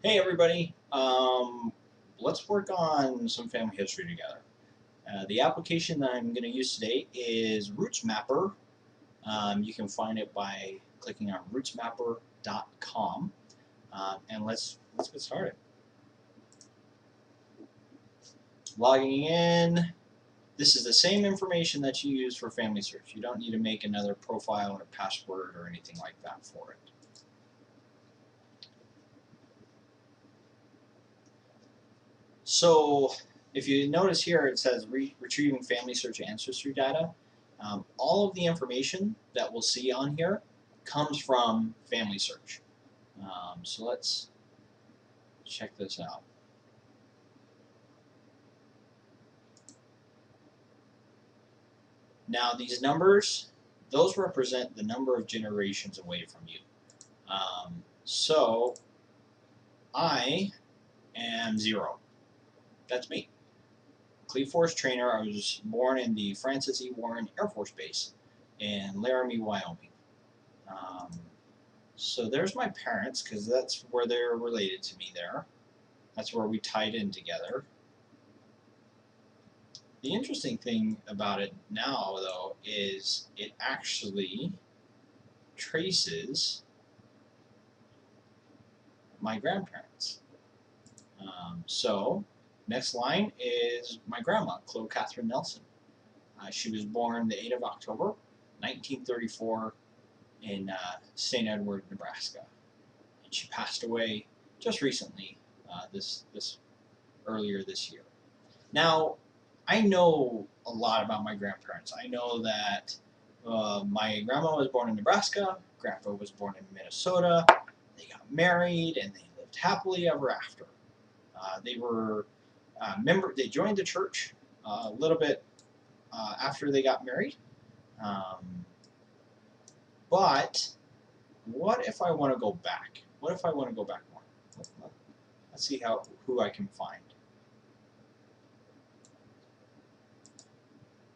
Hey everybody, let's work on some family history together. The application that I'm going to use today is RootsMapper. You can find it by clicking on rootsmapper.com, and let's get started. Logging in. This is the same information that you use for family search. You don't need to make another profile or password or anything like that for it. So if you notice here, it says retrieving family search ancestry data. All of the information that we'll see on here comes from family search. So let's check this out. Now these numbers, those represent the number of generations away from you. So I am 0. That's me. Cleve Force trainer. I was born in the Francis E. Warren Air Force Base in Laramie, Wyoming. So there's my parents, because that's where they're related to me there. That's where we tied in together. The interesting thing about it now, though, is it actually traces my grandparents. So next line is my grandma, Chloe Catherine Nelson. She was born the 8th of October, 1934 in St. Edward, Nebraska. And she passed away just recently, earlier this year. Now, I know a lot about my grandparents. I know that my grandma was born in Nebraska, grandpa was born in Minnesota, they got married, and they lived happily ever after. They joined the church a little bit after they got married. But what if I want to go back? What if I want to go back more? Let's see who I can find.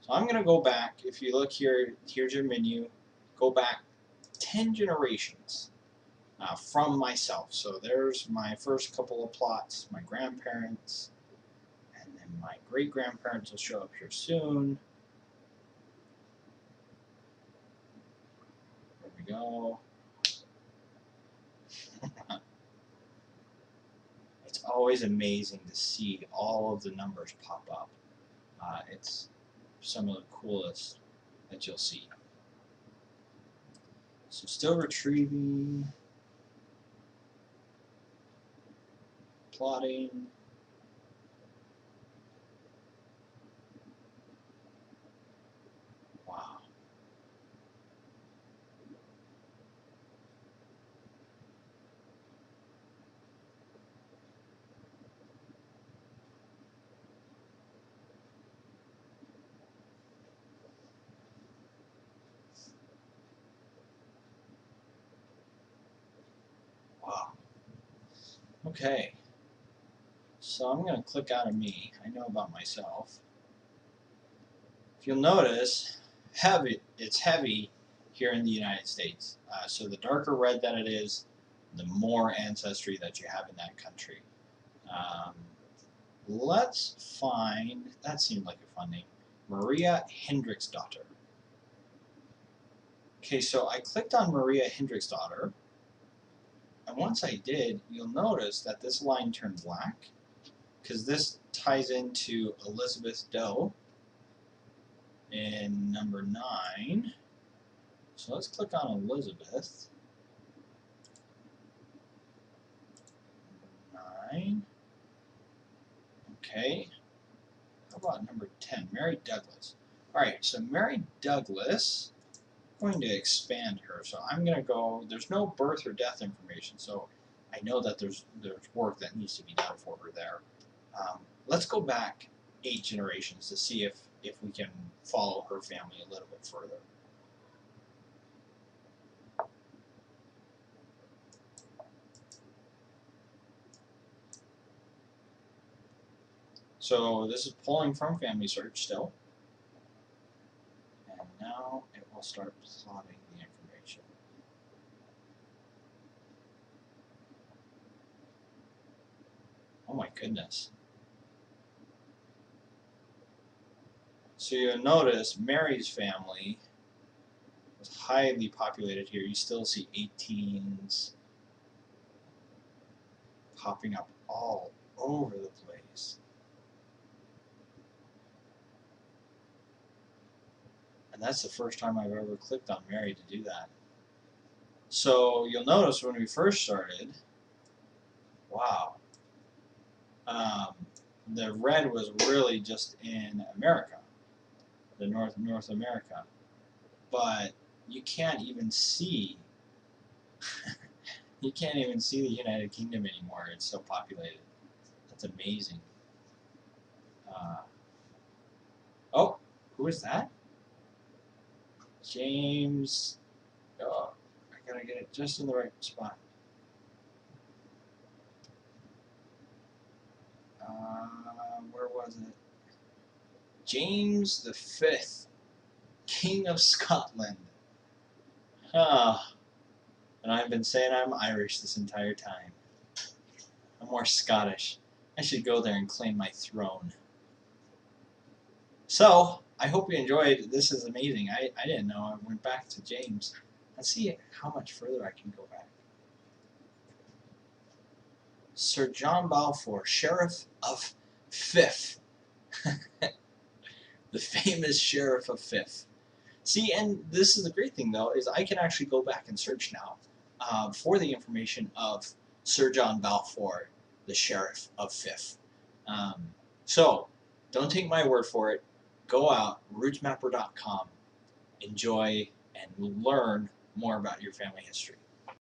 So I'm going to go back. If you look here, here's your menu. Go back 10 generations from myself. So there's my first couple of plots, my grandparents, and then my great-grandparents will show up here soon. There we go. It's always amazing to see all of the numbers pop up. It's some of the coolest that you'll see. So still retrieving, plotting. Wow. Wow. Okay. So I'm going to click out of me. I know about myself. If you'll notice, it's heavy here in the United States. So the darker red that it is, the more ancestry that you have in that country. Let's find, that seemed like a fun name, Maria Hendricksdottir. Okay, so I clicked on Maria Hendricksdottir, and once I did, you'll notice that this line turned black, because this ties into Elizabeth Doe in number 9. So let's click on Elizabeth. 9. Okay. How about number 10? Mary Douglas. Alright, so Mary Douglas, I'm going to expand her. So I'm going to go, there's no birth or death information, so I know that there's work that needs to be done for her there. Let's go back 8 generations to see if we can follow her family a little bit further. So this is pulling from family search still. And now it will start plotting the information. my goodness. So you'll notice Mary's family was highly populated here. You still see 18s popping up all over the place. And that's the first time I've ever clicked on Mary to do that. So you'll notice when we first started, wow, the red was really just in America, the North America. But you can't even see you can't even see the United Kingdom anymore. It's so populated. That's amazing. Oh, who is that? James. Oh, I gotta get it just in the right spot. Where was it? James the Fifth, King of Scotland. Ah, and I've been saying I'm Irish this entire time. I'm more Scottish. I should go there and claim my throne. So, I hope you enjoyed. This is amazing. I didn't know. I went back to James. Let's see how much further I can go back. Sir John Balfour, Sheriff of Fife. The famous Sheriff of Fife. See, and this is the great thing, though, is I can actually go back and search now for the information of Sir John Balfour, the Sheriff of Fife. So, don't take my word for it. Go out, rootsmapper.com, enjoy, and learn more about your family history.